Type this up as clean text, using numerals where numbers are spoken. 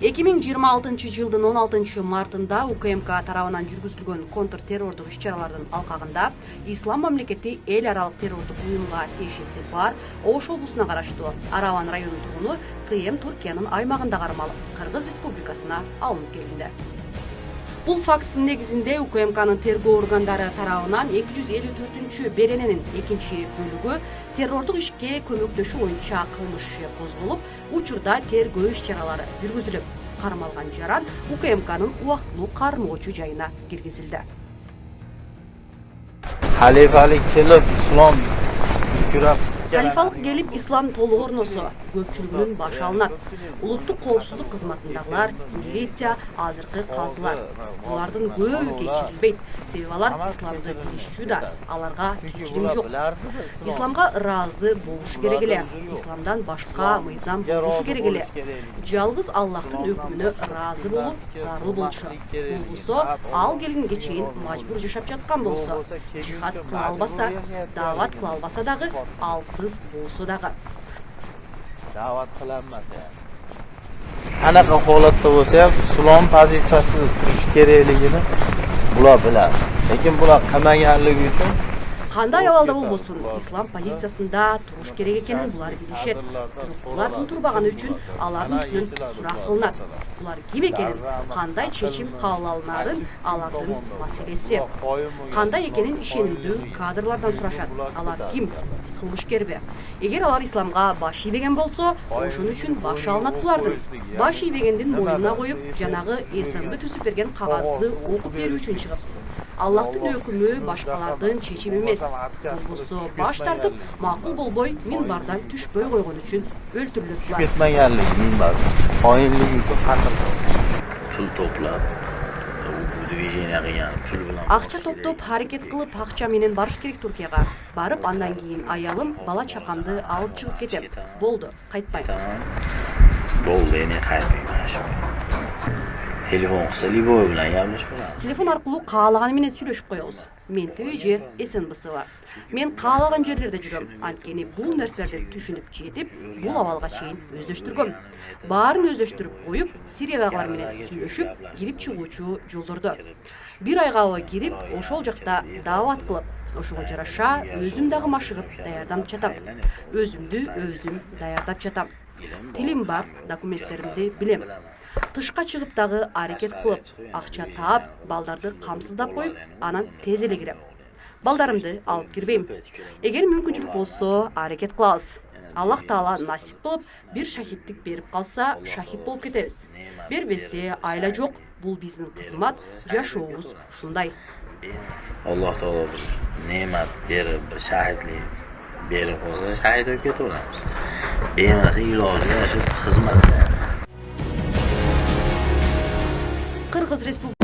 2026-жылдын 16-мартында УКМК тарабынан жүргүзүлгөн контртеррордук иш-чаралардын алкагында Ислам мамлекети эл аралык террордук уюмга тиешеси бар Ош облусуна караштуу Араван районунун тургуну ТМ Түркиянын аймагында кармалып, Кыргыз Республикасына алынып келинди. Бул факттын негизинде УКМКнын тергөө органдары тарабынан 254 берененин экинчи бөлүгү террордук ишке көмөктөшүү боюнча кылмыш иши козголуп, учурда тергөө иш-чаралары жүргүзүлүп, кармалган жаран УКМКнын убактылуу кармоочу жайына киргизилди. Халифалык келип, ислам күрөп Халифалык келип, ислам толук орносо, көпчүлүгүнүн башы алынат. Улуттук коопсуздук кызматындагылар, милиция, азыркы казылар. Булардын көбү кечирилбейт. Себеби алар исламды билишчү да, аларга кечирим жок. Исламга ыраазы болушу керек эле. Исламдан башка мыйзам болушу керек эле. Жалгыз Аллахтын өкүмүнө ыраазы болуп, зарыл болчу. Болбосо, ал келгенге чейин мажбур жашап жаткан болсо, жихад кыла албаса, даават кыла албаса дагы, алсыз болсо дагы. Даават кыламаса. Анаqa holatda bo'lsa ham islom pozitsiyasida turish kerakligini bular biladi. Lekin bular qilmaganligi uchun кандай абалда болбосун, ислам позициясында туруш керек экенин булар билишет. Бирок булардын турбаганы үчүн алардын үстүнөн сурак кылынат. Булар ким экенин, кандай чечим кабыл алынаарын алардын маселеси. Кандай экенин ишенимдүү кадрлардан сурашат. Алар ким? Кылмышкерби? Эгер алар исламга баш ийбеген болсо, ошон үчүн баш алынат булардын. Баш ийбегендин мойнуна коюп, жанагы эсемди түзүп берген кагазды окуп берүү үчүн чыгып, Аллахтын өкүмү башкалардын чечими эмес. Болбосо баш тартып, макул болбой, минбардан түшпөй койгон үчүн өлтүрүлөт булар. Ketmaganligi minbar. Oyinligi uchun qatl pul to'plab, движение qilgan pul bilan Акча топтоп, аракет кылып, акча менен барыш керек Туркияга. Барып, андан кийин аялым, бала чакамды алып чыгып кетем. Болду, кайтпайм. Болду, эне кайтпайм. Telefon qilsa Liboy bilan gaplashib qo'yamiz. Telefon аркылуу каалаганы менен сүйлөшүп коебуз. Мен ТВЖ СНБСва. Мен каалаган жерлерде жүрөм. Анткени бул нерселерди түшүнүп жетип, бул абалга чейин өздөштүргөм. Баарын өздөштүрүп коюп, Сириядагылар менен сүйлөшүп, кирип чыгуучу жолдорду. Бир айга кирип, ошол жакта даават кылып, ошого жараша өзүм дагы машыгып даярданып жатам. Өзүмдү өзүм даярдап жатам. Тилим бар, документтеримди билем. Тышка чыгып дагы аракет кылып, акча таап, балдарды камсыздап коюп, анан тез эле кирем. Балдарымды алып кирбейм. Эгер мүмкүнчүлүк болсо, аракет кылабыз. Аллах Таала насип кылып, бир шахиттик берип калса, шахид болуп кетебиз. Бербесе, айла жок. Бул биздин кызмат, жашообуз ушундай. Alloh taolo bir ne'mat berib, bir shahidlik berib qo'ysa, shahid bo'lib ketaveramiz. Bemasa iloji yashab xizmat. Кыргыз Республикасы